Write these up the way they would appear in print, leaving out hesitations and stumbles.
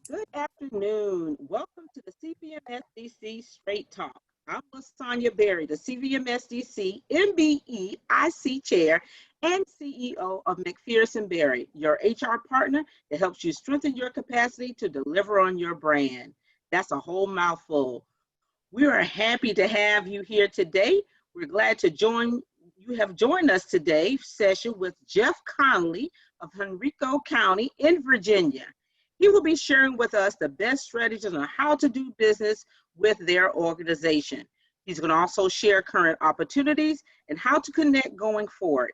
Good afternoon. Welcome to the CVMSDC Straight Talk. I'm Lasagna Berry, the CVMSDC MBEIC Chair and CEO of McPherson Berry, your HR partner that helps you strengthen your capacity to deliver on your brand. That's a whole mouthful. We are happy to have you here today. We're glad to join you have joined us today session with Jeff Conley of Henrico County in Virginia. He will be sharing with us the best strategies on how to do business with their organization. He's going to also share current opportunities and how to connect going forward.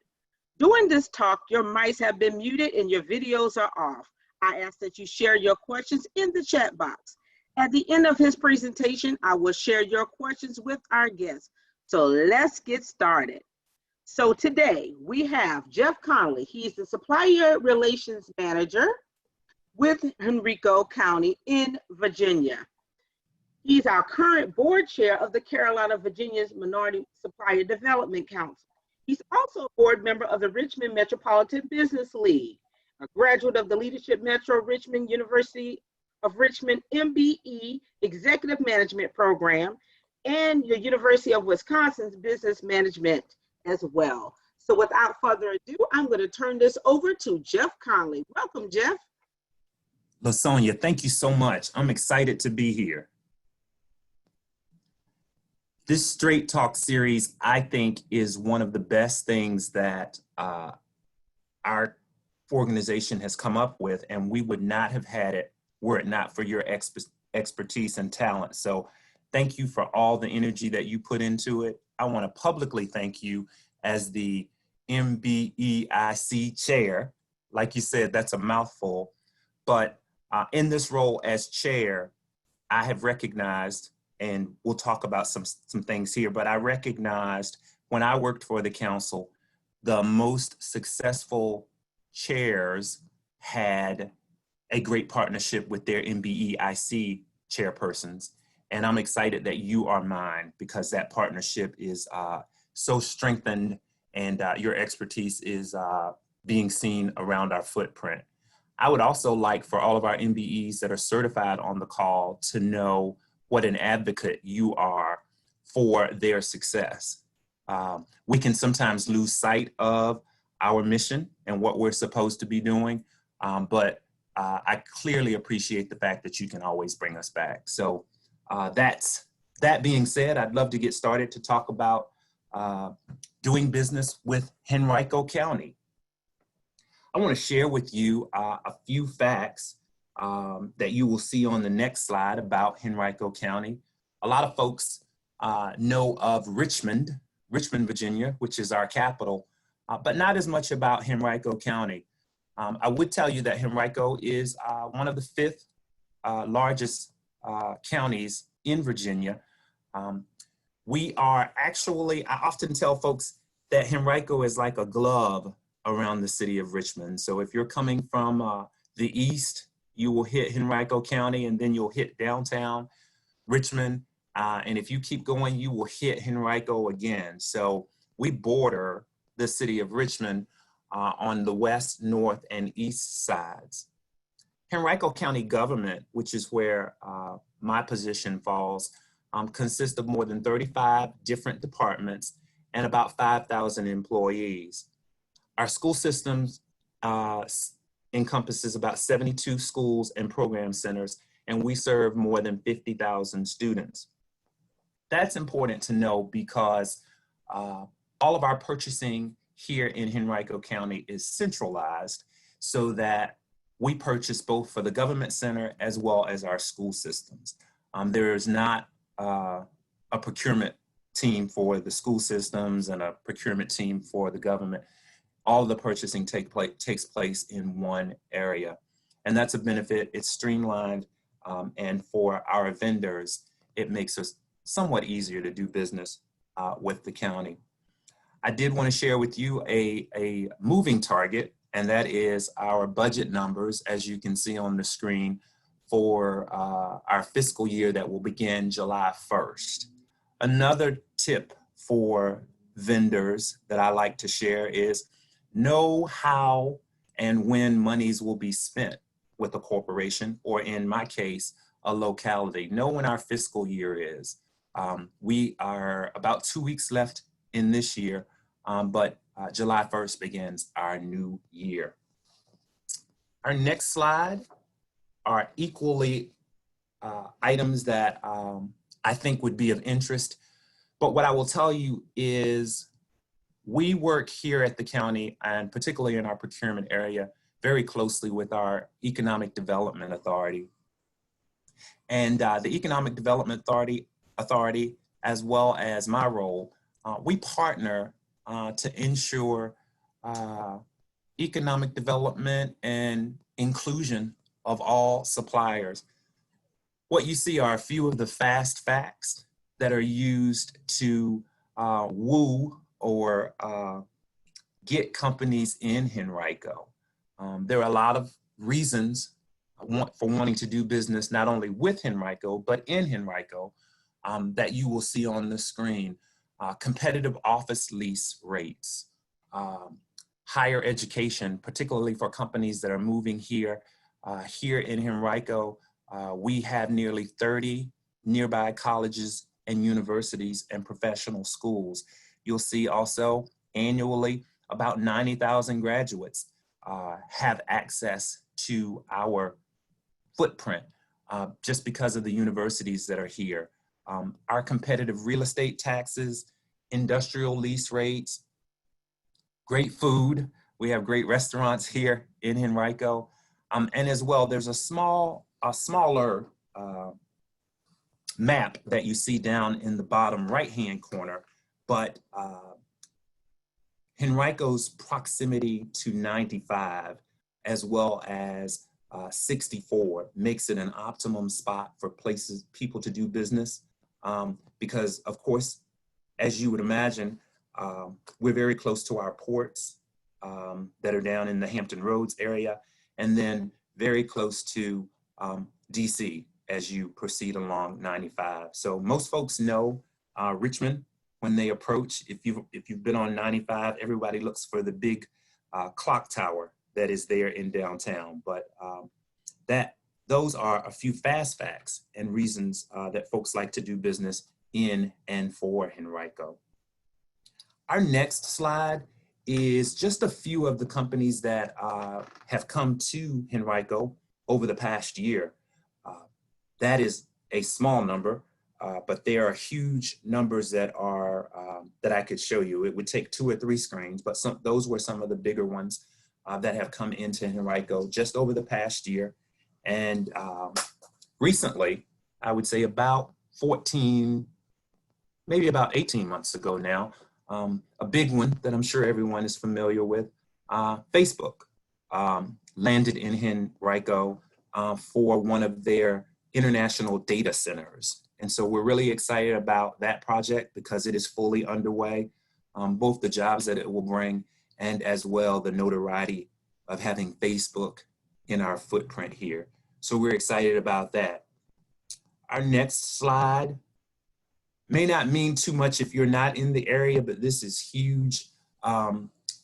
During this talk, your mics have been muted and your videos are off. I ask that you share your questions in the chat box. At the end of his presentation, I will share your questions with our guests. So let's get started. So today we have Jeff Conley. He's the Supplier Relations Manager with Henrico County in Virginia. He's our current board chair of the Carolina, Virginia's Minority Supplier Development Council. He's also a board member of the Richmond Metropolitan Business League, a graduate of the Leadership Metro Richmond University of Richmond MBE Executive Management Program, and the University of Wisconsin's Business Management as well. So without further ado, I'm going to turn this over to Jeff Conley. Welcome, Jeff. LaSonia, thank you so much. I'm excited to be here. This Straight Talk series, I think, is one of the best things that our organization has come up with, and we would not have had it were it not for your expertise and talent. So thank you for all the energy that you put into it. I want to publicly thank you as the MBEIC chair. Like you said, that's a mouthful, but in this role as chair, I have recognized, and we'll talk about some things here, but I recognized when I worked for the council, the most successful chairs had a great partnership with their MBEIC chairpersons. And I'm excited that you are mine because that partnership is so strengthened and your expertise is being seen around our footprint. I would also like for all of our MBEs that are certified on the call to know what an advocate you are for their success. We can sometimes lose sight of our mission and what we're supposed to be doing, but I clearly appreciate the fact that you can always bring us back. So that being said, I'd love to get started to talk about doing business with Henrico County. I want to share with you a few facts that you will see on the next slide about Henrico County. A lot of folks know of Richmond, Virginia, which is our capital, but not as much about Henrico County. I would tell you that Henrico is one of the 5th largest counties in Virginia. We are actually, I often tell folks that Henrico is like a glove around the city of Richmond. So if you're coming from the east, you will hit Henrico County and then you'll hit downtown Richmond. And if you keep going, you will hit Henrico again. So we border the city of Richmond on the west, north, and east sides. Henrico County government, which is where my position falls, consists of more than 35 different departments and about 5,000 employees. Our school systems encompasses about 72 schools and program centers, and we serve more than 50,000 students. That's important to know because all of our purchasing here in Henrico County is centralized so that we purchase both for the government center as well as our school systems. There is not a procurement team for the school systems and a procurement team for the government. All the purchasing takes place in one area. And that's a benefit. It's streamlined. And for our vendors, it makes us somewhat easier to do business with the county. I did want to share with you a moving target, and that is our budget numbers, as you can see on the screen, for our fiscal year that will begin July 1st. Another tip for vendors that I like to share is know how and when monies will be spent with a corporation, or in my case, a locality. Know when our fiscal year is. We are about 2 weeks left in this year, but July 1st begins our new year. Our next slide are equally items that I think would be of interest. But what I will tell you is we work here at the county, and particularly in our procurement area, very closely with our Economic Development Authority. And the Economic Development Authority, as well as my role, we partner to ensure economic development and inclusion of all suppliers. What you see are a few of the fast facts that are used to woo or get companies in Henrico. There are a lot of reasons for wanting to do business not only with Henrico, but in Henrico that you will see on the screen. Competitive office lease rates, higher education, particularly for companies that are moving here. Here in Henrico, we have nearly 30 nearby colleges and universities and professional schools. You'll see also annually about 90,000 graduates have access to our footprint just because of the universities that are here. Our competitive real estate taxes, industrial lease rates, great food. We have great restaurants here in Henrico. And as well, there's a smaller map that you see down in the bottom right-hand corner, but Henrico's proximity to 95 as well as 64 makes it an optimum spot for people to do business because, of course, as you would imagine, we're very close to our ports that are down in the Hampton Roads area, and then very close to DC as you proceed along 95. So most folks know Richmond when they approach. If you've been on 95, everybody looks for the big clock tower that is there in downtown. But those are a few fast facts and reasons that folks like to do business in and for Henrico. Our next slide is just a few of the companies that have come to Henrico over the past year. That is a small number, but there are huge numbers that are that I could show you. It would take 2 or 3 screens, but those were some of the bigger ones that have come into Henrico just over the past year. And recently, I would say about 14, maybe about 18 months ago now, a big one that I'm sure everyone is familiar with, Facebook, landed in Henrico for one of their international data centers. And so we're really excited about that project because it is fully underway, both the jobs that it will bring and as well the notoriety of having Facebook in our footprint here. So we're excited about that. Our next slide may not mean too much if you're not in the area, but this is huge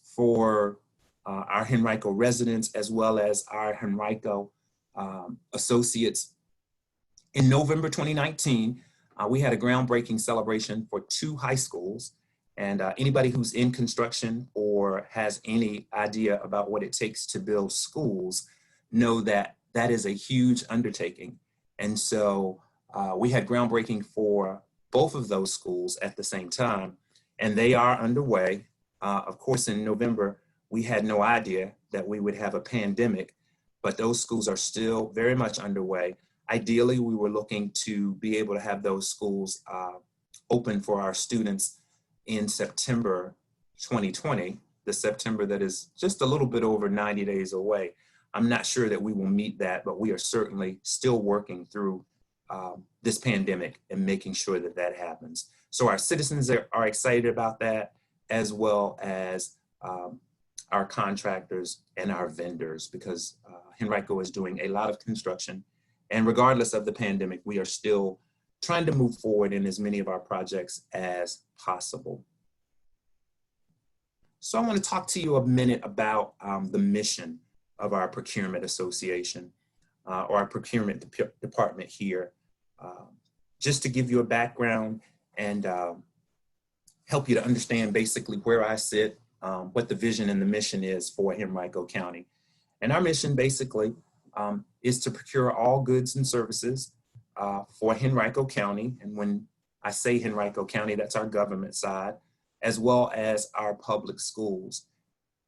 for our Henrico residents as well as our Henrico associates. In November 2019, we had a groundbreaking celebration for 2 high schools. And anybody who's in construction or has any idea about what it takes to build schools know that that is a huge undertaking. And so we had groundbreaking for both of those schools at the same time, and they are underway. Of course, in November, we had no idea that we would have a pandemic, but those schools are still very much underway. Ideally, we were looking to be able to have those schools open for our students in September 2020, the September that is just a little bit over 90 days away. I'm not sure that we will meet that, but we are certainly still working through this pandemic and making sure that that happens. So our citizens are excited about that, as well as our contractors and our vendors, because Henrico is doing a lot of construction. And regardless of the pandemic, we are still trying to move forward in as many of our projects as possible. So I want to talk to you a minute about the mission of our procurement association. or our procurement department here. Just to give you a background and help you to understand basically where I sit, what the vision and the mission is for Henrico County. And our mission basically is to procure all goods and services for Henrico County. And when I say Henrico County, that's our government side, as well as our public schools,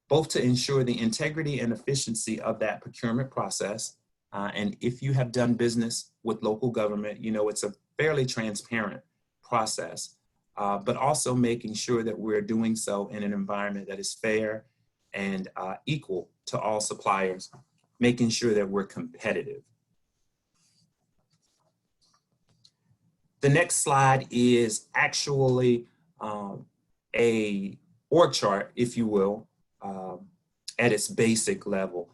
both to ensure the integrity and efficiency of that procurement process. And if you have done business with local government, you know it's a fairly transparent process, but also making sure that we're doing so in an environment that is fair and equal to all suppliers, making sure that we're competitive. The next slide is actually a org chart, if you will, at its basic level.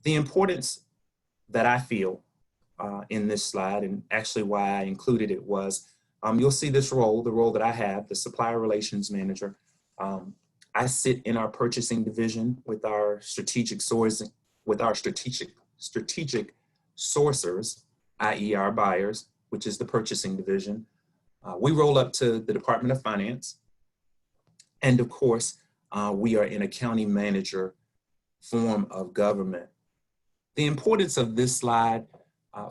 The importance that I feel in this slide, and actually why I included it, was you'll see this role, the role that I have, the supplier relations manager. I sit in our purchasing division with our strategic sourcing, with our strategic sourcers, i.e. our buyers, which is the purchasing division. We roll up to the Department of Finance. And of course, we are in a county manager form of government. The importance of this slide,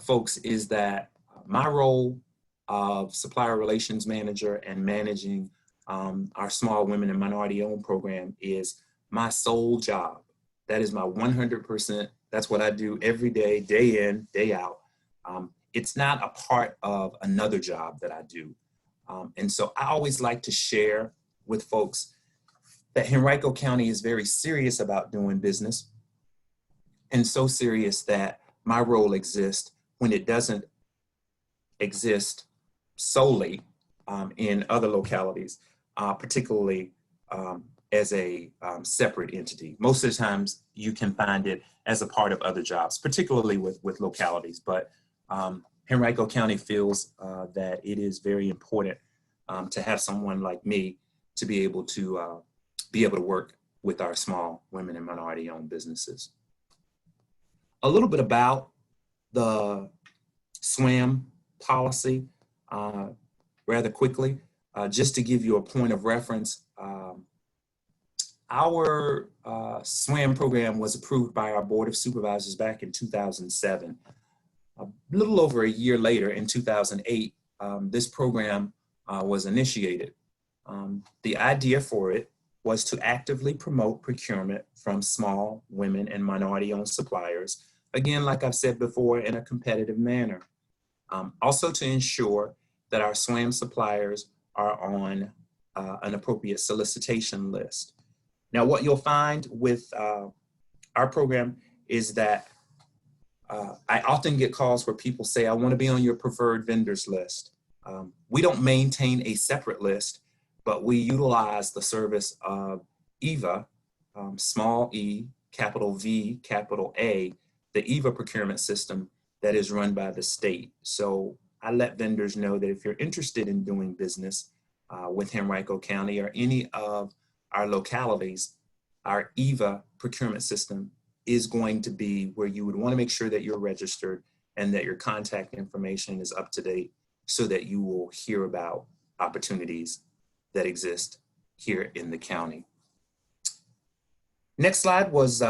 folks, is that my role of supplier relations manager and managing our small women and minority owned program is my sole job. That is my 100%. That's what I do every day, day in, day out. It's not a part of another job that I do. And so I always like to share with folks that Henrico County is very serious about doing business, and so serious that my role exists when it doesn't exist solely in other localities, particularly as a separate entity. Most of the times you can find it as a part of other jobs, particularly with localities. But Henrico County feels that it is very important to have someone like me to be able to work with our small women and minority owned businesses. A little bit about the SWAM policy rather quickly, just to give you a point of reference. Our SWAM program was approved by our Board of Supervisors back in 2007. A little over a year later, in 2008, this program was initiated. The idea for it was to actively promote procurement from small women and minority-owned suppliers, again, like I've said before, in a competitive manner. Also to ensure that our SWAM suppliers are on an appropriate solicitation list. Now, what you'll find with our program is that I often get calls where people say, I want to be on your preferred vendors list. We don't maintain a separate list, but we utilize the service of EVA, small e, capital V, capital A, the EVA procurement system that is run by the state. So I let vendors know that if you're interested in doing business with Henrico County or any of our localities, our EVA procurement system is going to be where you would want to make sure that you're registered and that your contact information is up to date so that you will hear about opportunities that exist here in the county. Next slide was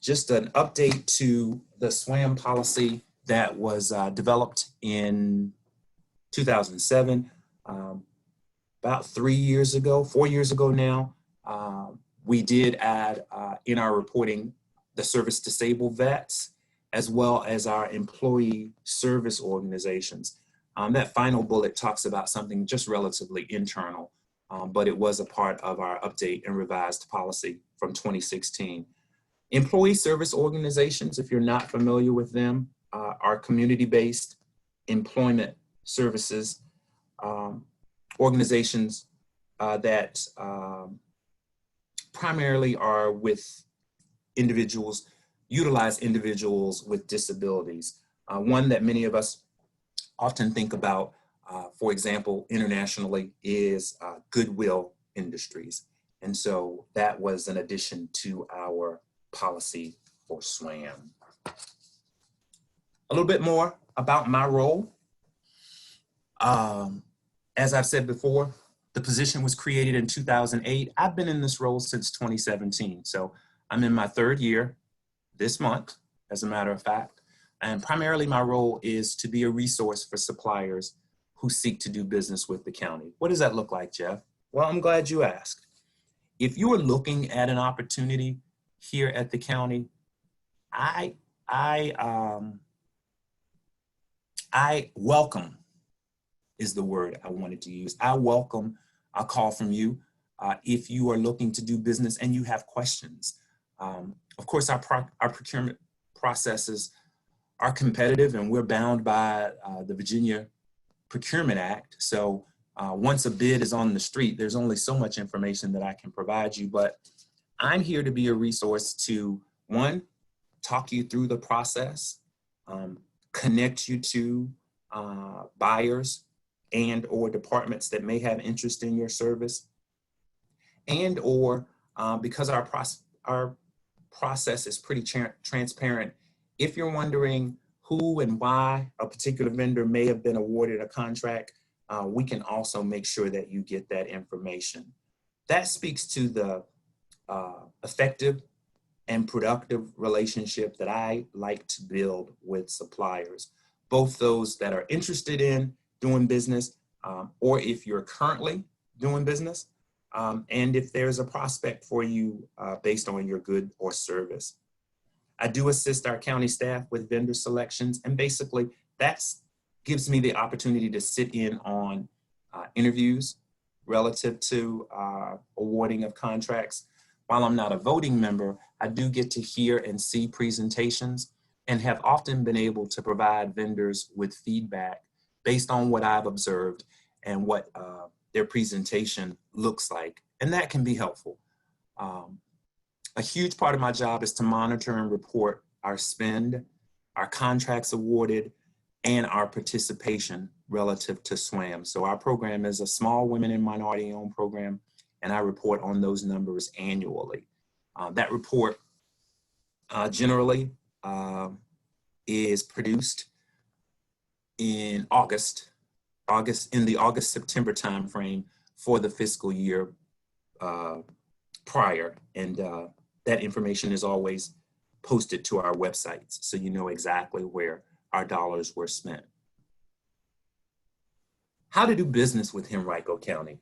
just an update to the SWAM policy that was developed in 2007. About 4 years ago now, we did add in our reporting the service disabled vets, as well as our employee service organizations. That final bullet talks about something just relatively internal, but it was a part of our update and revised policy from 2016. Employee service organizations, if you're not familiar with them, are community-based employment services organizations that primarily are with individuals, utilize individuals with disabilities. One that many of us often think about, for example, internationally, is Goodwill Industries. And so that was an addition to our policy for SWAM. A little bit more about my role. As I've said before, the position was created in 2008. I've been in this role since 2017. So I'm in my third year this month, as a matter of fact. And primarily my role is to be a resource for suppliers who seek to do business with the county. What does that look like, Jeff? Well, I'm glad you asked. If you are looking at an opportunity here at the county, I welcome is the word I wanted to use. I welcome a call from you if you are looking to do business and you have questions. Of course, our procurement processes are competitive and we're bound by the Virginia Procurement Act. So once a bid is on the street, there's only so much information that I can provide you, but I'm here to be a resource to, one, talk you through the process, connect you to buyers and or departments that may have interest in your service, and or because our process is pretty transparent, if you're wondering who and why a particular vendor may have been awarded a contract, we can also make sure that you get that information. That speaks to the effective and productive relationship that I like to build with suppliers, both those that are interested in doing business, or if you're currently doing business, and if there's a prospect for you based on your good or service. I do assist our county staff with vendor selections, and basically that gives me the opportunity to sit in on interviews relative to awarding of contracts. While I'm not a voting member, I do get to hear and see presentations and have often been able to provide vendors with feedback based on what I've observed and what their presentation looks like. And that can be helpful. A huge part of my job is to monitor and report our spend, our contracts awarded, and our participation relative to SWAM. So our program is a small women and minority owned program, and I report on those numbers annually. That report generally is produced in the August-September timeframe for the fiscal year prior. And that information is always posted to our websites, so you know exactly where our dollars were spent. How to do business with Henrico County.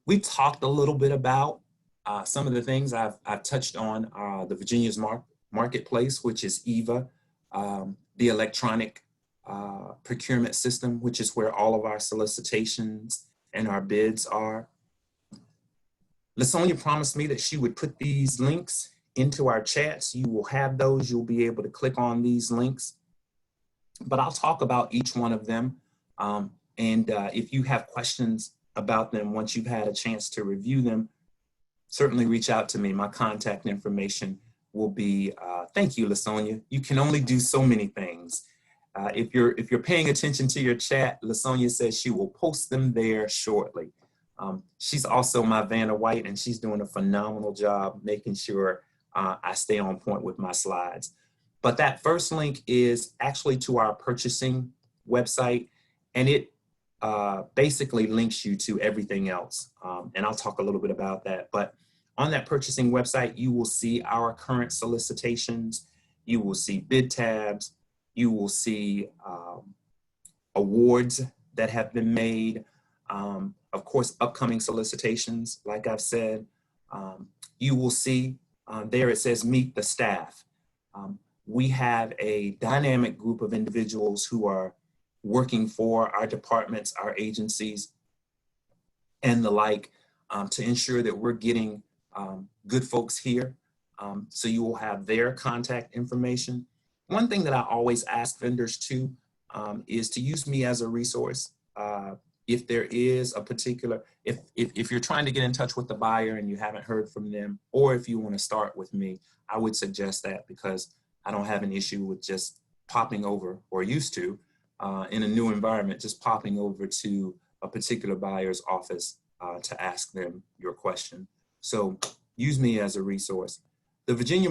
We talked a little bit about some of the things I've touched on, the Virginia's Marketplace, which is EVA, the electronic procurement system, which is where all of our solicitations and our bids are. LaSonia promised me that she would put these links into our chats. You will have those. You'll be able to click on these links. But I'll talk about each one of them. And if you have questions about them once you've had a chance to review them, certainly reach out to me. My contact information will be, thank you, LaSonia. You can only do so many things. If you're paying attention to your chat, LaSonia says she will post them there shortly. She's also my Vanna White, and she's doing a phenomenal job making sure I stay on point with my slides. But that first link is actually to our purchasing website, and it basically links you to everything else. And I'll talk a little bit about that. But on that purchasing website, you will see our current solicitations. You will see bid tabs. You will see awards that have been made. Of course, upcoming solicitations, like I've said. You will see there it says meet the staff. We have a dynamic group of individuals who are working for our departments, our agencies, and the like, to ensure that we're getting good folks here. So you will have their contact information. One thing that I always ask vendors too is to use me as a resource. If there is a particular, if you're trying to get in touch with the buyer and you haven't heard from them, or if you want to start with me, I would suggest that, because I don't have an issue with just popping over, or used to, in a new environment, just popping over to a particular buyer's office to ask them your question. So use me as a resource. The Virginia's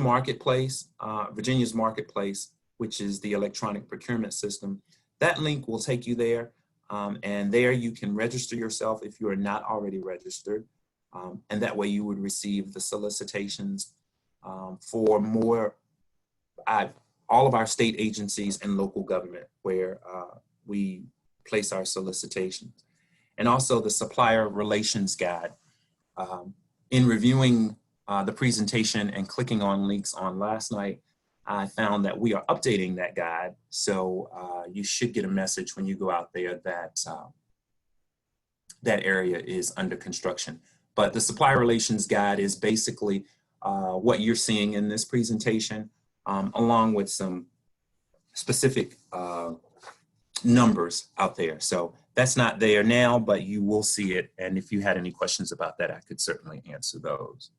Marketplace which is the electronic procurement system. That link will take you there, and there you can register yourself if you are not already registered, and that way you would receive the solicitations for all of our state agencies and local government where we place our solicitations. And also the supplier relations guide. In reviewing the presentation and clicking on links on last night, I found that we are updating that guide. So you should get a message when you go out there that that area is under construction. But the supplier relations guide is basically what you're seeing in this presentation, along with some specific numbers out there. So that's not there now, but you will see it. And if you had any questions about that, I could certainly answer those.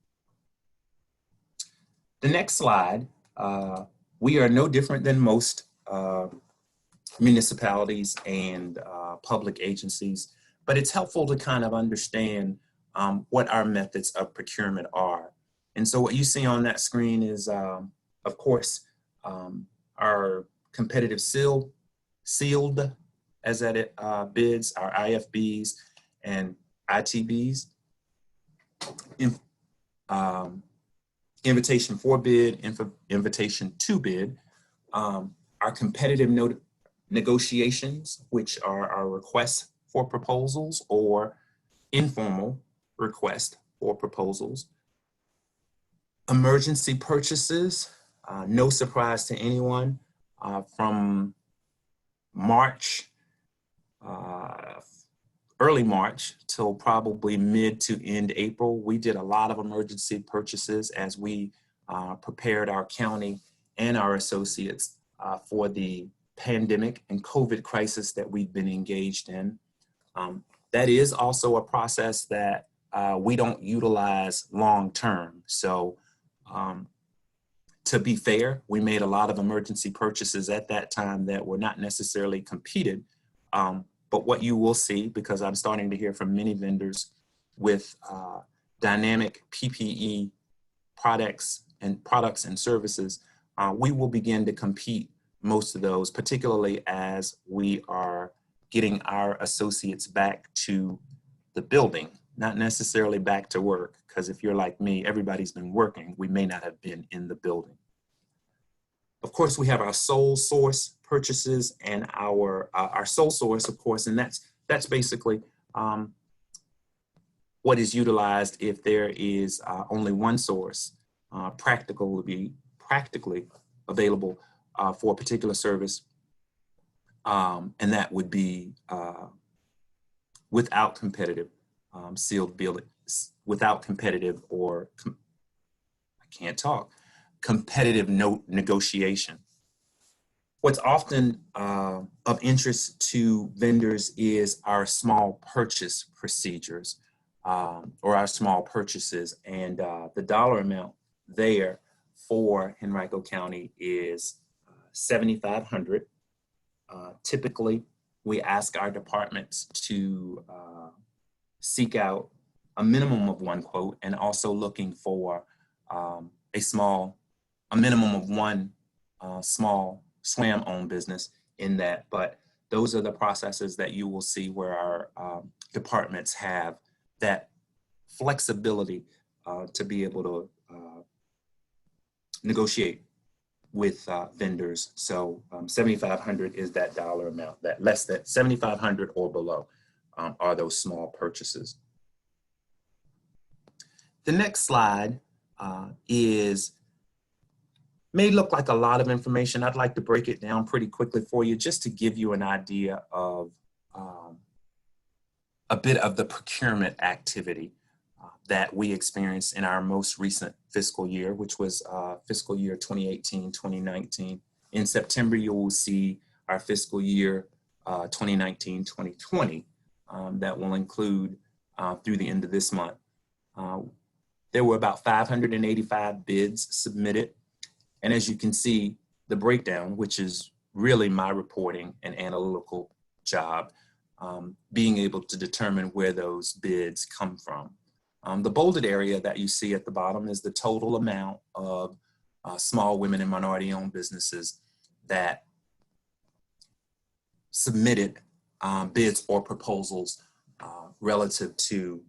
The next slide, we are no different than most municipalities and public agencies, but it's helpful to kind of understand what our methods of procurement are. And so what you see on that screen is, of course, our competitive sealed as edit bids, our IFBs and ITBs, invitation for bid, invitation to bid, our competitive negotiations, which are our requests for proposals or informal request for proposals, emergency purchases, no surprise to anyone, from March, early March till probably mid to end April, we did a lot of emergency purchases as we prepared our county and our associates for the pandemic and COVID crisis that we've been engaged in. That is also a process that we don't utilize long term. So to be fair, we made a lot of emergency purchases at that time that were not necessarily competed. But what you will see, because I'm starting to hear from many vendors with dynamic PPE products and services, we will begin to compete most of those, particularly as we are getting our associates back to the building, not necessarily back to work, because if you're like me, everybody's been working, we may not have been in the building. Of course, we have our sole source purchases and our sole source, of course, and that's basically what is utilized if there is only one source practically available for a particular service, and that would be without competitive sealed bill, without competitive or competitive negotiation. What's often of interest to vendors is our small purchase procedures or our small purchases, and the dollar amount there for Henrico County is $7,500. Typically, we ask our departments to seek out a minimum of one quote, and also looking for a minimum of one small SWAM-owned business in that. But those are the processes that you will see where our departments have that flexibility to be able to negotiate with vendors. So 7,500 is that dollar amount, that less than 7,500 or below are those small purchases. The next slide may look like a lot of information. I'd like to break it down pretty quickly for you just to give you an idea of a bit of the procurement activity that we experienced in our most recent fiscal year, which was fiscal year 2018-2019. In September, you will see our fiscal year 2019-2020 that will include through the end of this month. There were about 585 bids submitted. And as you can see, the breakdown, which is really my reporting and analytical job, being able to determine where those bids come from. The bolded area that you see at the bottom is the total amount of small women and minority-owned businesses that submitted bids or proposals relative to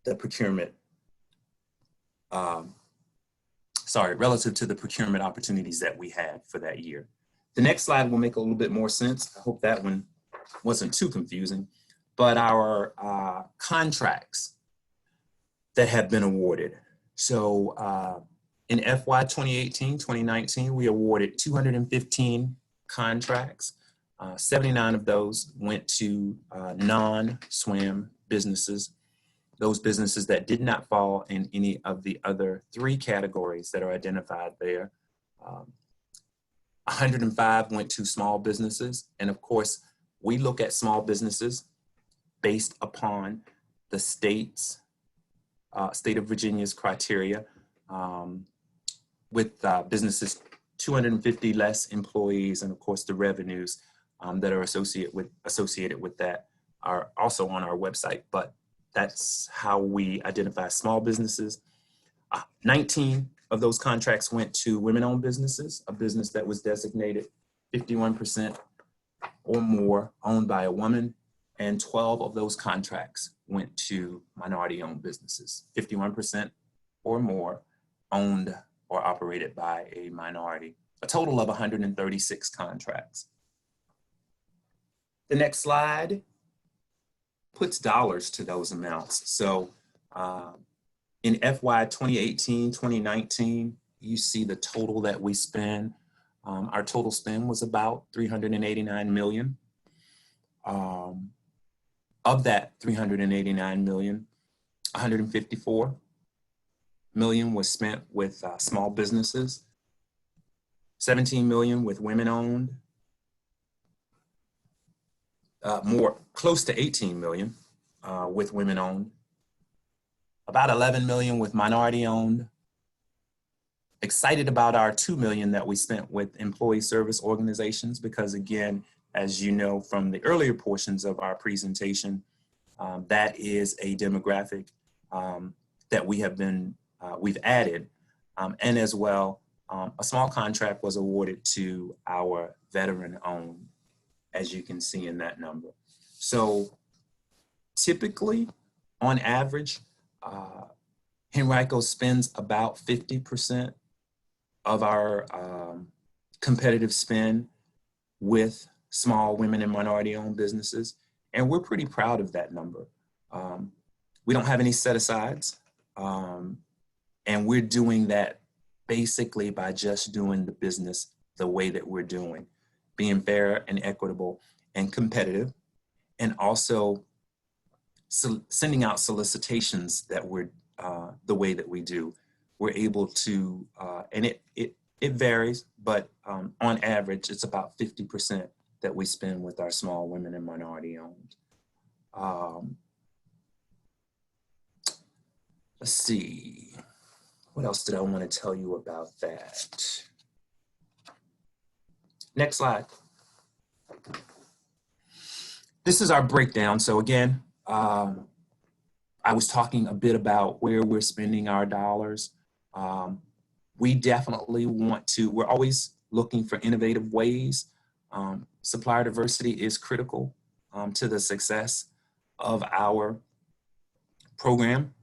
the procurement, relative to the procurement opportunities that we had for that year. The next slide will make a little bit more sense. I hope that one wasn't too confusing, but our contracts that have been awarded. So in FY 2018-2019, we awarded 215 contracts. 79 of those went to non-SWAM businesses, those businesses that did not fall in any of the other 3 categories that are identified there. 105 went to small businesses. And of course, we look at small businesses based upon the state of Virginia's criteria, with businesses 250 less employees, and of course the revenues that are associated with that are also on our website. But that's how we identify small businesses. 19 of those contracts went to women-owned businesses, a business that was designated 51% or more owned by a woman, and 12 of those contracts went to minority-owned businesses, 51% or more owned or operated by a minority, a total of 136 contracts. The next slide puts dollars to those amounts. So in FY 2018-2019, you see the total that we spend. Our total spend was about $389 million. Of that $389 million, $154 million was spent with small businesses, $17 million with women-owned, close to $18 million with women-owned, about $11 million with minority-owned. Excited about our $2 million that we spent with employee service organizations, because again, as you know from the earlier portions of our presentation, that is a demographic that we've added. And as well, a small contract was awarded to our veteran-owned, as you can see in that number. So typically, on average, Henrico spends about 50% of our competitive spend with small women and minority-owned businesses, and we're pretty proud of that number. We don't have any set-asides, and we're doing that basically by just doing the business the way that we're doing, being fair and equitable and competitive, and also sending out solicitations that we're the way that we do. We're able to, and it varies, but on average, it's about 50% that we spend with our small women and minority-owned. Let's see, what else did I want to tell you about that? Next slide. This is our breakdown. So again, I was talking a bit about where we're spending our dollars. We definitely we're always looking for innovative ways. Supplier diversity is critical to the success of our program.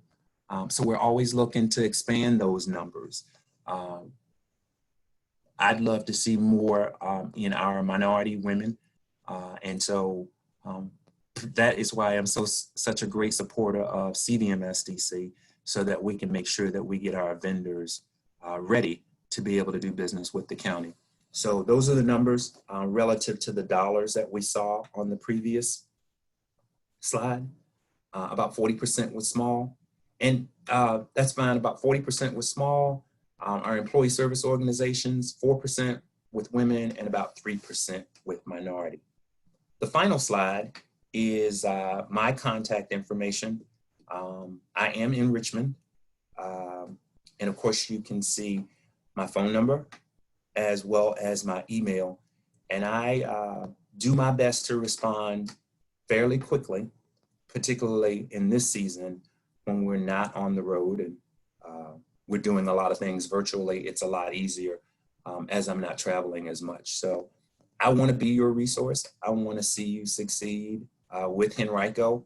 So we're always looking to expand those numbers. I'd love to see more in our minority women. And so that is why I'm such a great supporter of CVMSDC, so that we can make sure that we get our vendors ready to be able to do business with the county. So those are the numbers relative to the dollars that we saw on the previous slide. About 40% was small, and that's fine. About 40% was small. Our employee service organizations, 4% with women, and about 3% with minority. The final slide is my contact information. I am in Richmond. And of course, you can see my phone number as well as my email. And I do my best to respond fairly quickly, particularly in this season when we're not on the road and we're doing a lot of things virtually. It's a lot easier as I'm not traveling as much. So I want to be your resource. I want to see you succeed with Henrico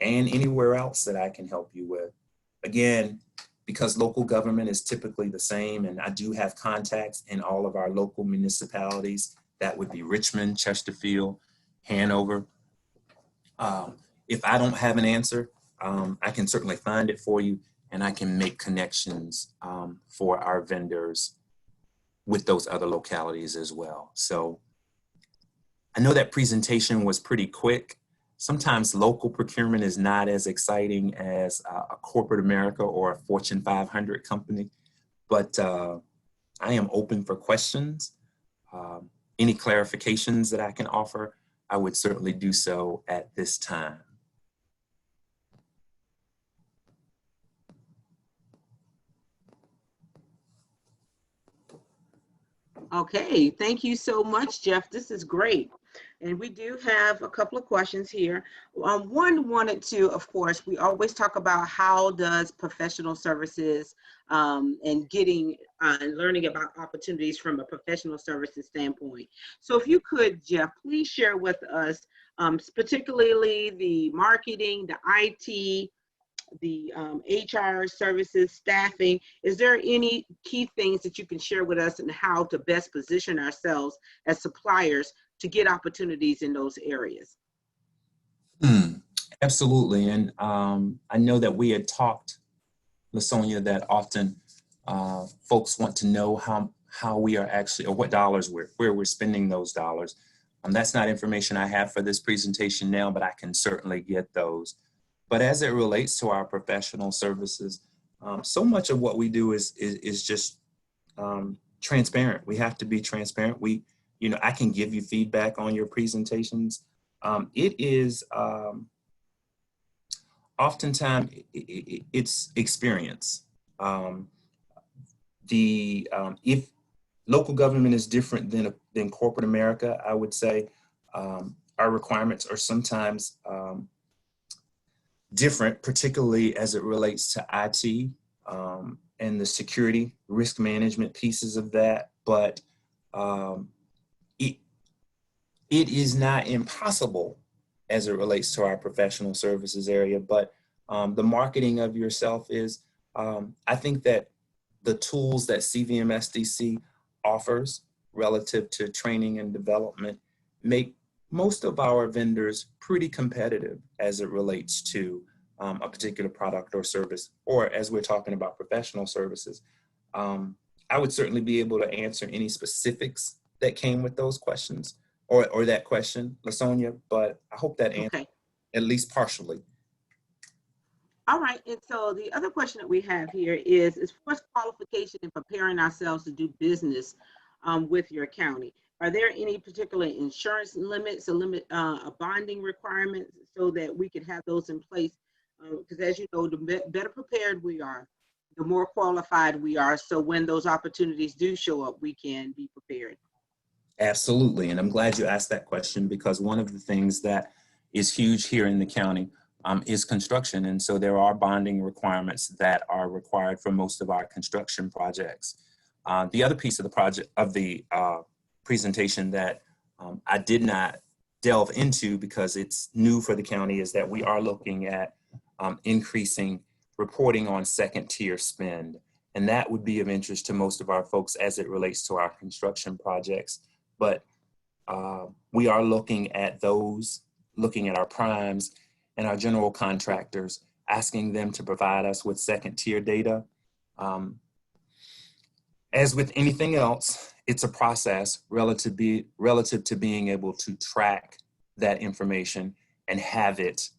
and anywhere else that I can help you with. Again, because local government is typically the same, and I do have contacts in all of our local municipalities. That would be Richmond, Chesterfield, Hanover. If I don't have an answer, I can certainly find it for you, and I can make connections for our vendors with those other localities as well. So I know that presentation was pretty quick. Sometimes local procurement is not as exciting as a corporate America or a Fortune 500 company, but I am open for questions. Any clarifications that I can offer, I would certainly do so at this time. Okay, thank you so much, Jeff. This is great. And we do have a couple of questions here. One wanted to, of course, we always talk about how does professional services and getting and learning about opportunities from a professional services standpoint. So if you could, Jeff, please share with us, particularly the marketing, the IT, the HR services, staffing. Is there any key things that you can share with us and how to best position ourselves as suppliers to get opportunities in those areas? Absolutely. And I know that we had talked, LaSonia, that often folks want to know how we are actually, or what dollars where we're spending those dollars. That's not information I have for this presentation now, but I can certainly get those. But as it relates to our professional services, so much of what we do is just transparent. We have to be transparent. I can give you feedback on your presentations. It is oftentimes it's experience. If local government is different than corporate America, I would say our requirements are sometimes different, particularly as it relates to IT and the security risk management pieces of that. But it is not impossible as it relates to our professional services area. But the marketing of yourself is, I think that the tools that CVMSDC offers relative to training and development make most of our vendors pretty competitive as it relates to a particular product or service, or as we're talking about professional services. I would certainly be able to answer any specifics that came with those questions or that question, LaSonia, but I hope that answered at least partially. All right, and so the other question that we have here is, as far as qualification and preparing ourselves to do business with your county, are there any particular insurance limits, a bonding requirements so that we could have those in place? Because as you know, the better prepared we are, the more qualified we are. So when those opportunities do show up, we can be prepared. Absolutely, and I'm glad you asked that question, because one of the things that is huge here in the county is construction. And so there are bonding requirements that are required for most of our construction projects. The other piece of the project of the presentation that I did not delve into because it's new for the county is that we are looking at increasing reporting on second tier spend. And that would be of interest to most of our folks as it relates to our construction projects. But we are looking at those, looking at our primes and our general contractors, asking them to provide us with second tier data. As with anything else, it's a process relative to being able to track that information and have it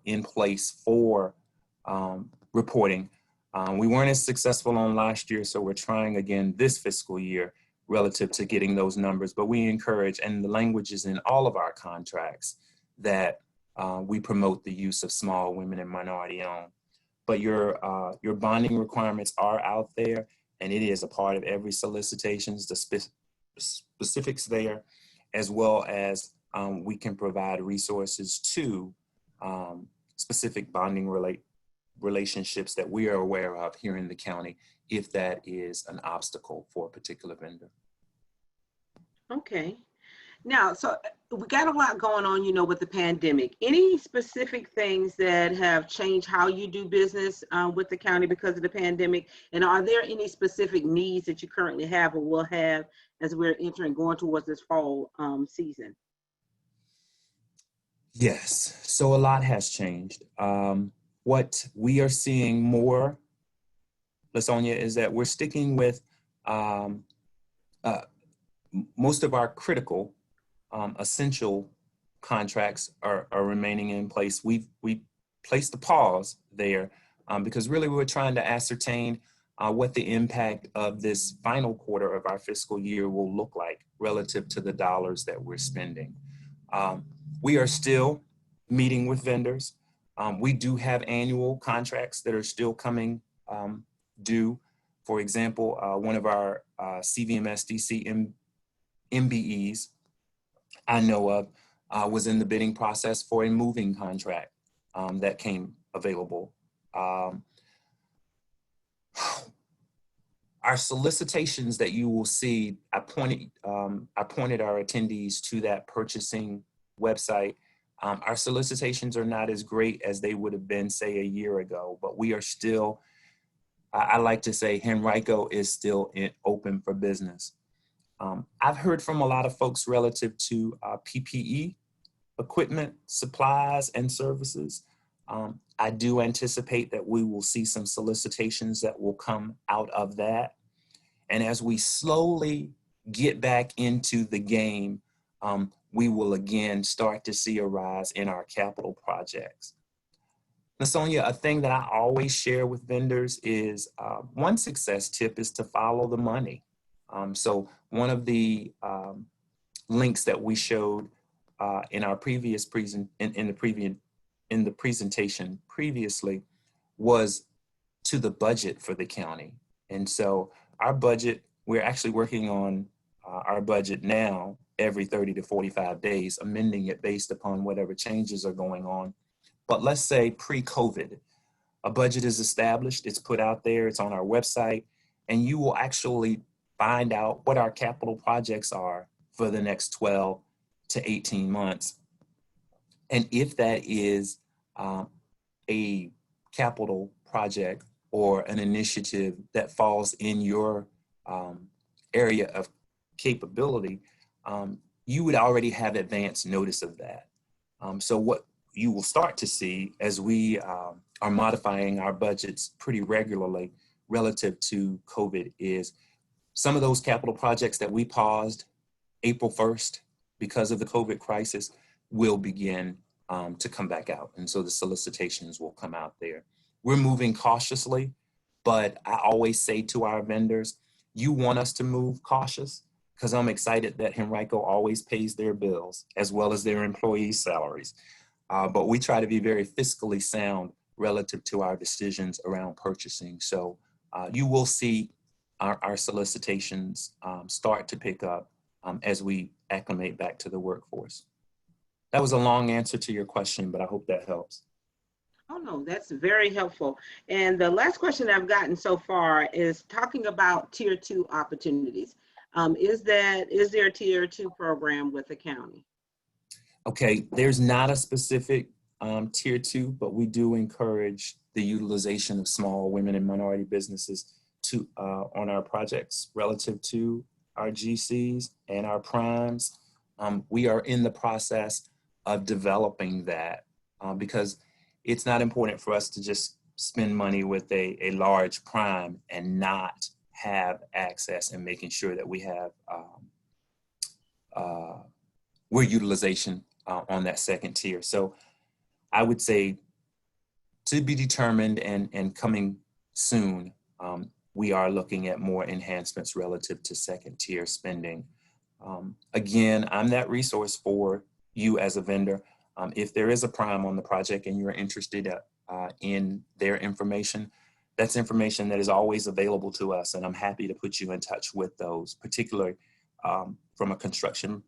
in place for reporting. We weren't as successful on last year, so we're trying again this fiscal year relative to getting those numbers, but we encourage, and the language is in all of our contracts, that we promote the use of small, women, and minority owned. But your bonding requirements are out there, and it is a part of every solicitations, the specifics there, as well as we can provide resources to specific bonding relationships that we are aware of here in the county, if that is an obstacle for a particular vendor. Okay. Now, so we got a lot going on, with the pandemic. Any specific things that have changed how you do business with the county because of the pandemic? And are there any specific needs that you currently have or will have as we're going towards this fall season? Yes, so a lot has changed. What we are seeing more, Lasonia, is that we're sticking with um, uh, most of our critical, essential contracts are remaining in place. We placed a pause there because really we were trying to ascertain what the impact of this final quarter of our fiscal year will look like relative to the dollars that we're spending. Um, we are still meeting with vendors. We do have annual contracts that are still coming due. For example, one of our CVMSDC MBEs I know of was in the bidding process for a moving contract that came available. Our solicitations that you will see, I pointed our attendees to that purchasing website. Our solicitations are not as great as they would have been, say, a year ago, but we are still, I like to say, Henrico is still open for business. I've heard from a lot of folks relative to PPE, equipment, supplies, and services. I do anticipate that we will see some solicitations that will come out of that. And as we slowly get back into the game, we will again start to see a rise in our capital projects. Lasonia, a thing that I always share with vendors is one success tip is to follow the money. So one of the links that we showed in our previous in the presentation previously was to the budget for the county. And so our budget, we're actually working on our budget now every 30 to 45 days, amending it based upon whatever changes are going on. But let's say pre-COVID, a budget is established, it's put out there, it's on our website, and you will actually find out what our capital projects are for the next 12 to 18 months. And if that is a capital project or an initiative that falls in your area of capability, you would already have advance notice of that. So what you will start to see as we are modifying our budgets pretty regularly relative to COVID is some of those capital projects that we paused April 1st because of the COVID crisis will begin to come back out. And so the solicitations will come out there. We're moving cautiously, but I always say to our vendors, you want us to move cautious because I'm excited that Henrico always pays their bills as well as their employees' salaries. But we try to be very fiscally sound relative to our decisions around purchasing. So you will see our solicitations start to pick up as we acclimate back to the workforce. That was a long answer to your question, but I hope that helps. Oh, no, that's very helpful. And the last question I've gotten so far is talking about tier 2 opportunities. Is there a tier 2 program with the county? Okay, there's not a specific tier 2, but we do encourage the utilization of small women and minority businesses to on our projects relative to our GCs and our primes. We are in the process of developing that because it's not important for us to just spend money with a large prime and not have access and making sure that we have we're utilization on that second tier. So I would say to be determined and coming soon, we are looking at more enhancements relative to second tier spending. Again, I'm that resource for you as a vendor. If there is a prime on the project and you're interested in their information, that's information that is always available to us, and I'm happy to put you in touch with those, particularly from a construction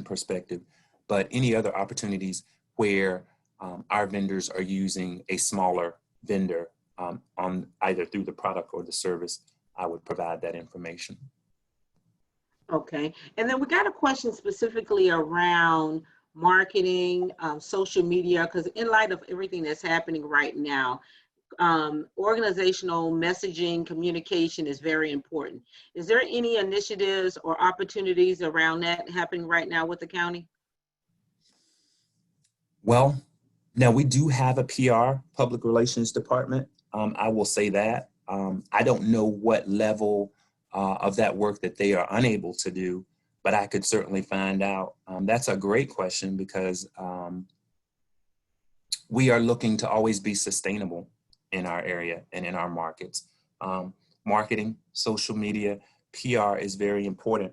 perspective, but any other opportunities where our vendors are using a smaller vendor on either through the product or the service. I would provide that information. Okay. And then we got a question specifically around marketing, social media, because in light of everything that's happening right now, organizational messaging communication is very important. Is there any initiatives or opportunities around that happening right now with the county? Well, now we do have a PR, public relations department. I will say that. I don't know what level of that work that they are unable to do, but I could certainly find out. That's a great question because we are looking to always be sustainable in our area and in our markets. Marketing, social media, PR is very important.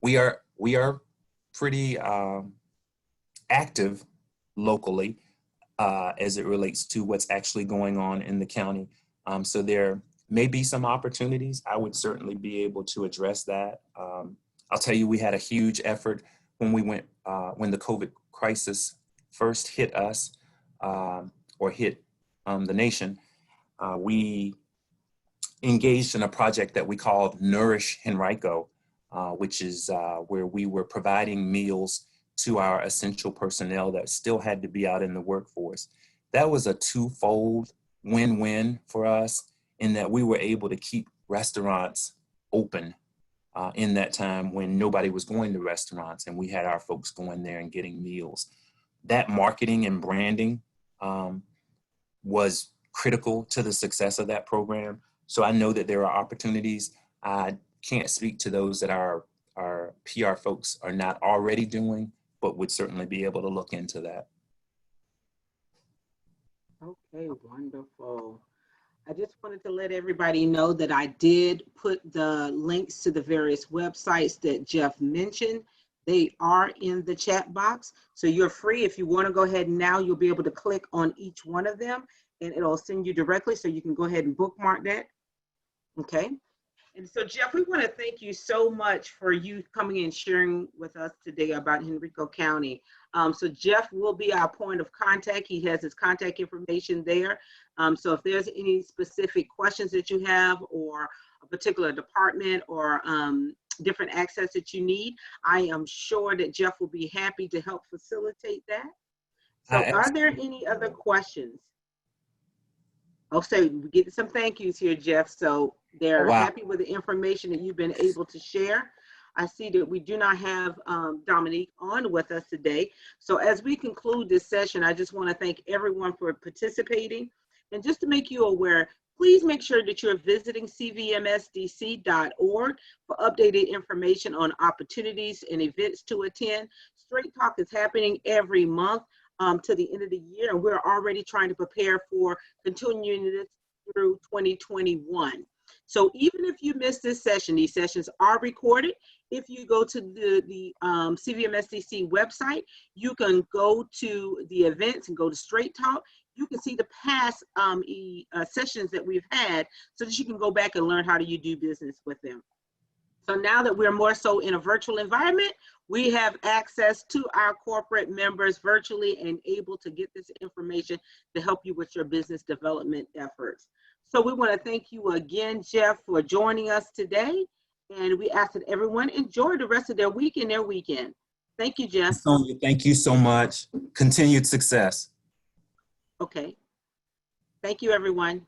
We are pretty active locally as it relates to what's actually going on in the county. So there may be some opportunities. I would certainly be able to address that. I'll tell you, we had a huge effort when we went, when the COVID crisis first hit us or hit the nation. We engaged in a project that we called Nourish Henrico, which is where we were providing meals to our essential personnel that still had to be out in the workforce. That was a twofold win-win for us in that we were able to keep restaurants open in that time when nobody was going to restaurants, and we had our folks going there and getting meals. That marketing and branding was critical to the success of that program. So I know that there are opportunities. I can't speak to those that our PR folks are not already doing, but would certainly be able to look into that. Okay, wonderful. I just wanted to let everybody know that I did put the links to the various websites that Jeff mentioned. They are in the chat box. So you're free. If you want to go ahead now, you'll be able to click on each one of them and it'll send you directly. So you can go ahead and bookmark that. Okay. And so, Jeff, we want to thank you so much for you coming and sharing with us today about Henrico County. So Jeff will be our point of contact. He has his contact information there. So if there's any specific questions that you have or a particular department or different access that you need, I am sure that Jeff will be happy to help facilitate that. So are there any other questions? Oh, so we're getting some thank yous here, Jeff. So they're happy with the information that you've been able to share. I see that we do not have Dominique on with us today. So as we conclude this session, I just want to thank everyone for participating. And just to make you aware, please make sure that you're visiting cvmsdc.org for updated information on opportunities and events to attend. Straight Talk is happening every month to the end of the year, and we're already trying to prepare for continuing this through 2021. So even if you missed this session, these sessions are recorded. If you go to the CVMSDC website, you can go to the events and go to Straight Talk. You can see the past sessions that we've had so that you can go back and learn how do you do business with them. So now that we're more so in a virtual environment, we have access to our corporate members virtually and able to get this information to help you with your business development efforts. So we want to thank you again, Jeff, for joining us today. And we ask that everyone enjoy the rest of their week and their weekend. Thank you, Jeff. Sonia, thank you so much. Continued success. Okay. Thank you, everyone.